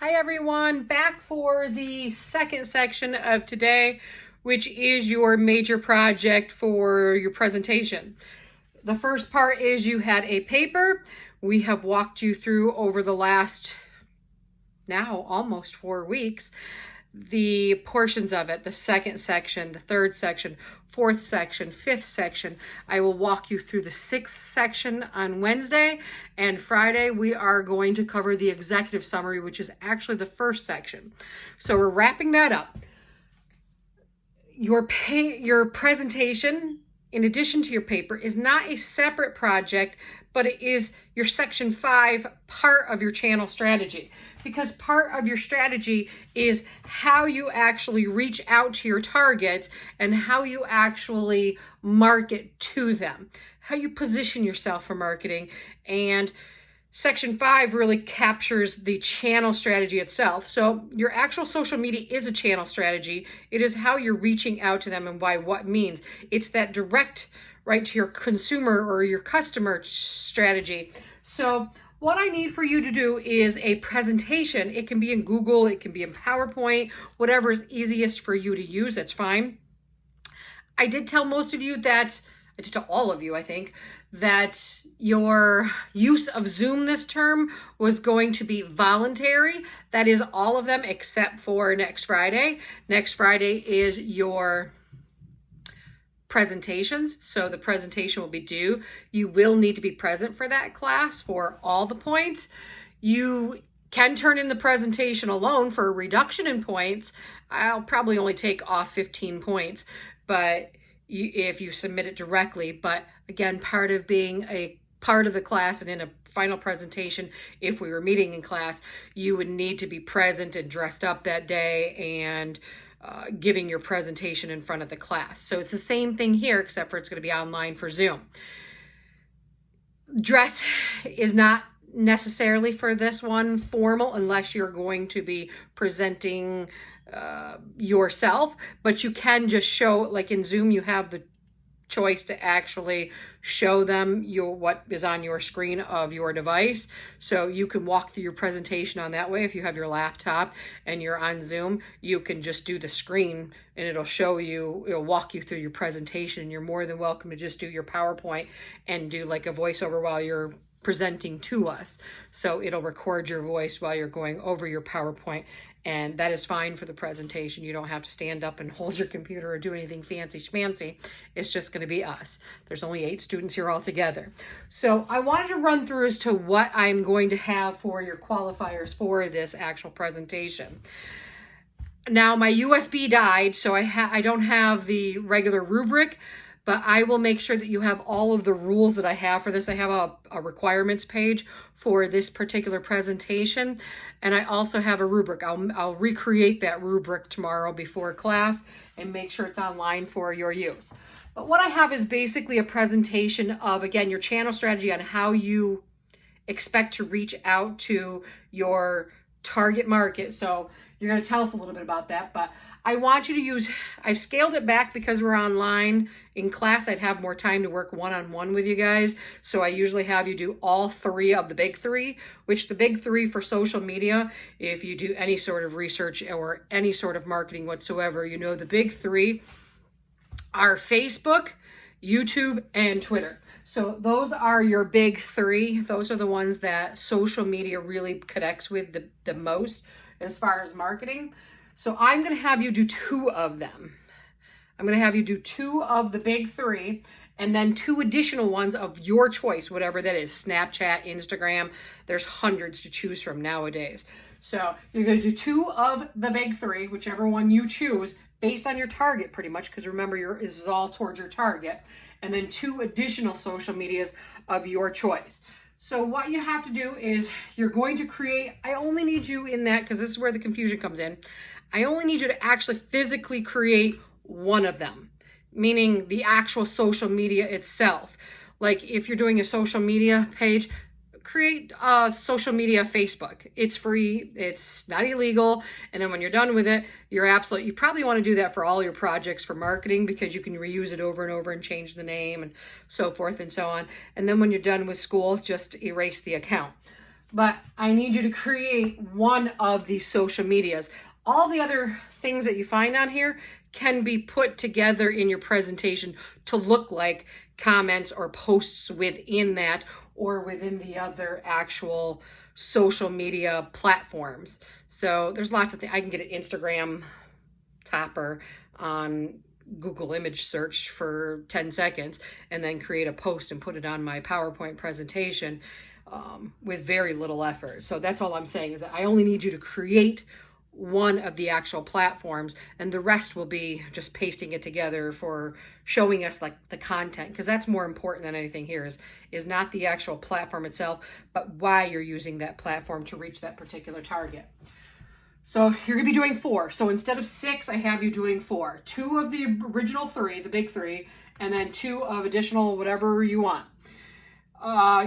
Hi everyone, back for the second section of today, which is your major project for your presentation. The first part is you had a paper. We have walked you through over the last now almost 4 weeks the portions of it, the second section, the third section, fourth section, fifth section. I will walk you through the sixth section on Wednesday, and Friday we are going to cover the executive summary, which is actually the first section. So we're wrapping that up. Your presentation, in addition to your paper, is not a separate project, but it is your section 5 part of your channel strategy, because part of your strategy is how you actually reach out to your targets and how you actually market to them, how you position yourself for marketing. And section 5 really captures the channel strategy itself. So your actual social media is a channel strategy. It is how you're reaching out to them and why, what means. It's that direct right to your consumer or your customer strategy. So what I need for you to do is a presentation. It can be in Google, it can be in PowerPoint, whatever is easiest for you to use, that's fine. I did tell most of you that, I did tell all of you, I think, that your use of Zoom this term was going to be voluntary. That is all of them except for next Friday. Next Friday is your presentations. So the presentation will be due. You will need to be present for that class for all the points. You can turn in the presentation alone for a reduction in points. I'll probably only take off 15 points, but if you submit it directly. But again, part of being a part of the class and in a final presentation, if we were meeting in class, you would need to be present and dressed up that day and giving your presentation in front of the class. So it's the same thing here, except for it's going to be online for Zoom. Dress is not necessarily for this one formal unless you're going to be presenting yourself, but you can just show, like in Zoom, you have the choice to actually show them what is on your screen of your device. So you can walk through your presentation on that way. If you have your laptop and you're on Zoom, you can just do the screen and it'll show you, it'll walk you through your presentation. You're more than welcome to just do your PowerPoint and do like a voiceover while you're presenting to us. So it'll record your voice while you're going over your PowerPoint, and that is fine for the presentation. You don't have to stand up and hold your computer or do anything fancy schmancy. It's just going to be us. There's only 8 students here altogether. So I wanted to run through as to what I'm going to have for your qualifiers for this actual presentation. Now my USB died, so I don't have the regular rubric, but I will make sure that you have all of the rules that I have for this. I have a requirements page for this particular presentation, and I also have a rubric. I'll recreate that rubric tomorrow before class and make sure it's online for your use. But what I have is basically a presentation of, again, your channel strategy on how you expect to reach out to your target market. So you're going to tell us a little bit about that, but I want you to use, I've scaled it back because we're online. In class, I'd have more time to work one-on-one with you guys. So I usually have you do all 3 of the big 3, which the big 3 for social media, if you do any sort of research or any sort of marketing whatsoever, you know the big 3 are Facebook, YouTube, and Twitter. So those are your big 3. Those are the ones that social media really connects with the most as far as marketing. So I'm going to have you do 2 of them. I'm going to have you do 2 of the big 3 and then 2 additional ones of your choice, whatever that is, Snapchat, Instagram. There's hundreds to choose from nowadays. So you're going to do 2 of the big 3, whichever one you choose, based on your target pretty much, because remember, this is all towards your target, and then 2 additional social medias of your choice. So what you have to do is you're going to create, I only need you in that, because this is where the confusion comes in. I only need you to actually physically create one of them, meaning the actual social media itself. Like if you're doing a social media page, create a social media Facebook. It's free, it's not illegal. And then when you're done with it, you probably want to do that for all your projects for marketing, because you can reuse it over and over and change the name and so forth and so on. And then when you're done with school, just erase the account. but I need you to create one of these social medias. All the other things that you find on here can be put together in your presentation to look like comments or posts within that or within the other actual social media platforms. So there's lots of things. I can get an Instagram topper on Google image search for 10 seconds and then create a post and put it on my PowerPoint presentation with very little effort. So that's all I'm saying, is that I only need you to create one of the actual platforms, and the rest will be just pasting it together for showing us like the content, because that's more important than anything here, is not the actual platform itself, but why you're using that platform to reach that particular target. So you're gonna be doing 4. So instead of 6, I have you doing 4. 2 of the original 3, the big 3, and then 2 of additional whatever you want.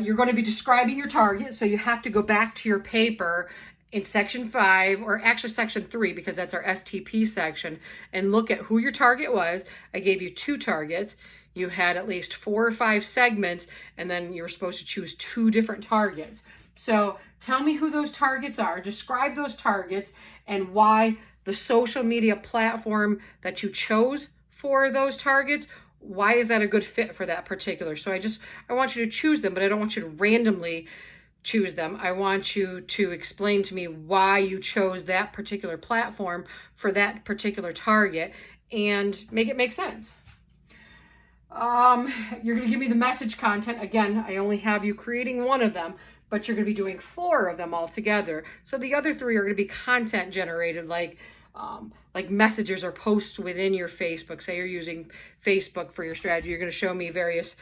You're going to be describing your target, so you have to go back to your paper in section 5, or actually section 3, because that's our STP section, and look at who your target was. I gave you 2 targets. You had at least 4 or 5 segments, and then you were supposed to choose 2 different targets. So tell me who those targets are, describe those targets, and why the social media platform that you chose for those targets, why is that a good fit for that particular? So I want you to choose them, but I don't want you to randomly choose them. I want you to explain to me why you chose that particular platform for that particular target and make it make sense. You're going to give me the message content. Again, I only have you creating one of them, but you're going to be doing 4 of them all together. So the other 3 are going to be content generated, like messages or posts within your Facebook. Say you're using Facebook for your strategy. You're going to show me various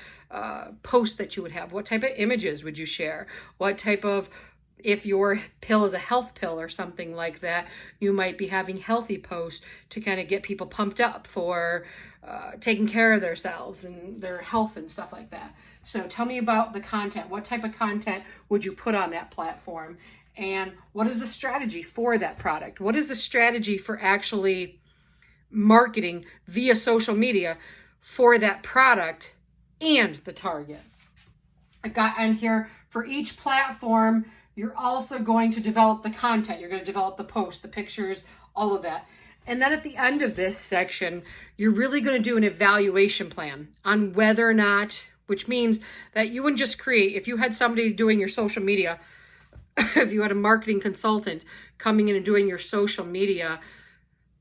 posts that you would have. What type of images would you share? What type of, if your pill is a health pill or something like that, you might be having healthy posts to kind of get people pumped up for taking care of themselves and their health and stuff like that. So tell me about the content. What type of content would you put on that platform? And what is the strategy for that product? What is the strategy for actually marketing via social media for that product and the target? I got in here for each platform, you're also going to develop the content. You're going to develop the posts, the pictures, all of that. And then at the end of this section, you're really going to do an evaluation plan on whether or not, which means that you wouldn't just create, if you had somebody doing your social media, if you had a marketing consultant coming in and doing your social media,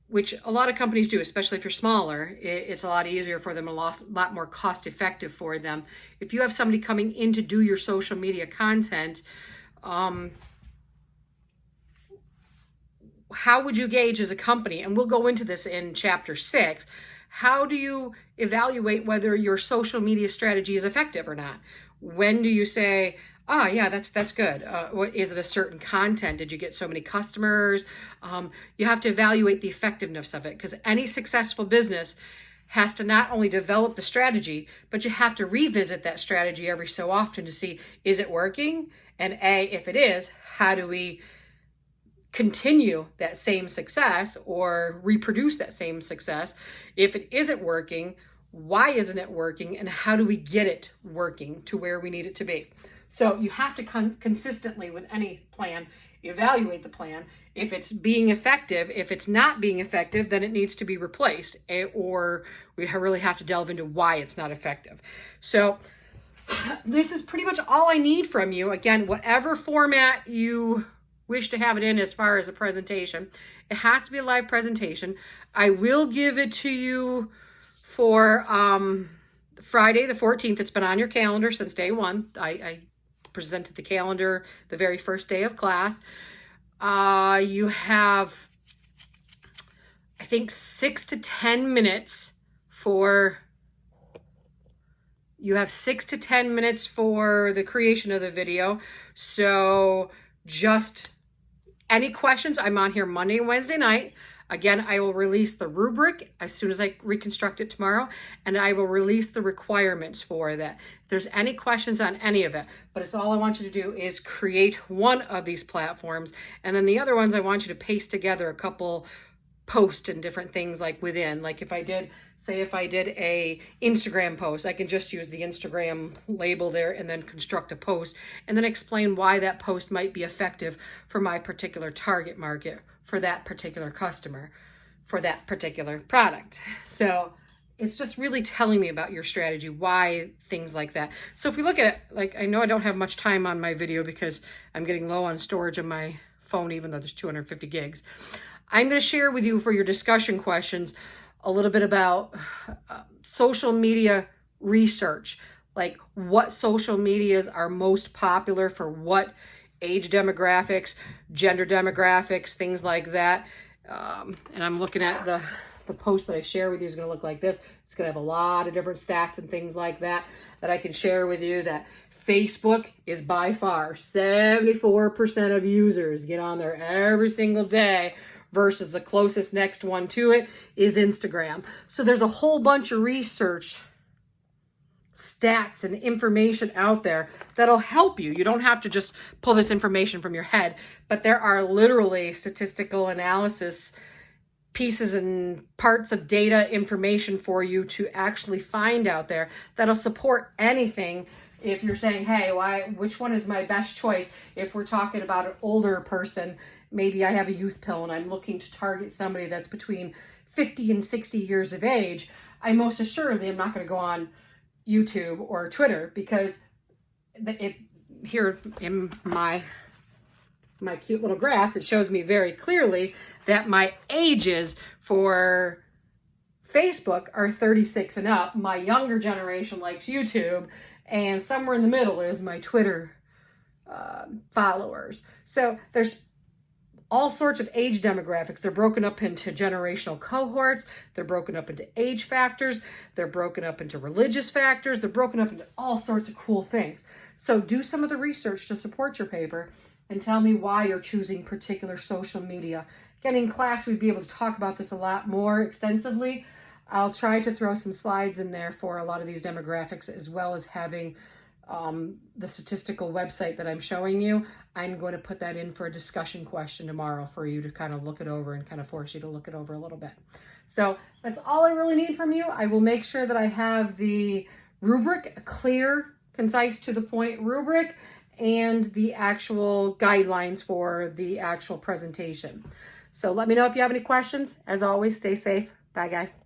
which a lot of companies do, especially if you're smaller, it's a lot easier for them, a lot more cost effective for them. If you have somebody coming in to do your social media content, how would you gauge as a company? And we'll go into this in chapter 6. How do you evaluate whether your social media strategy is effective or not? When do you say, oh yeah, that's good. Is it a certain content? Did you get so many customers? You have to evaluate the effectiveness of it, because any successful business has to not only develop the strategy, but you have to revisit that strategy every so often to see, is it working? And if it is, how do we continue that same success or reproduce that same success? If it isn't working, why isn't it working? And how do we get it working to where we need it to be? So you have to consistently, with any plan, evaluate the plan. If it's being effective, if it's not being effective, then it needs to be replaced, or we really have to delve into why it's not effective. So this is pretty much all I need from you. Again, whatever format you wish to have it in as far as a presentation, it has to be a live presentation. I will give it to you for Friday the 14th. It's been on your calendar since day one. I presented the calendar the very first day of class. You have, I think, 6 to 10 minutes for, you have 6 to 10 minutes for the creation of the video. So just any questions, I'm on here Monday and Wednesday night. Again, I will release the rubric as soon as I reconstruct it tomorrow, and I will release the requirements for that. If there's any questions on any of it, but it's all I want you to do is create one of these platforms, and then the other ones I want you to paste together a couple post and different things like within. Like if I did a Instagram post, I can just use the Instagram label there and then construct a post and then explain why that post might be effective for my particular target market, for that particular customer, for that particular product. So it's just really telling me about your strategy, why things like that. So if we look at it, like, I know I don't have much time on my video because I'm getting low on storage on my phone, even though there's 250 gigs. I'm going to share with you for your discussion questions a little bit about social media research, like what social medias are most popular for what age demographics, gender demographics, things like that. And I'm looking at the post that I share with you is going to look like this. It's going to have a lot of different stats and things like that I can share with you. That Facebook is by far 74% of users get on there every single day, versus the closest next one to it is Instagram. So there's a whole bunch of research, stats, and information out there that'll help you. You don't have to just pull this information from your head, but there are literally statistical analysis pieces and parts of data information for you to actually find out there that'll support anything. If you're saying, hey, which one is my best choice? If we're talking about an older person, maybe I have a youth pill and I'm looking to target somebody that's between 50 and 60 years of age, I most assuredly am not going to go on YouTube or Twitter, because here in my cute little graphs, it shows me very clearly that my ages for Facebook are 36 and up. My younger generation likes YouTube, and somewhere in the middle is my Twitter followers. So there's all sorts of age demographics. They're broken up into generational cohorts. They're broken up into age factors. They're broken up into religious factors. They're broken up into all sorts of cool things. So do some of the research to support your paper and tell me why you're choosing particular social media. Again, in class, we'd be able to talk about this a lot more extensively. I'll try to throw some slides in there for a lot of these demographics, as well as having the statistical website that I'm showing you. I'm going to put that in for a discussion question tomorrow for you to kind of look it over and kind of force you to look it over a little bit. So that's all I really need from you. I will make sure that I have the rubric, a clear, concise, to the point rubric, and the actual guidelines for the actual presentation. So let me know if you have any questions. As always, stay safe. Bye, guys.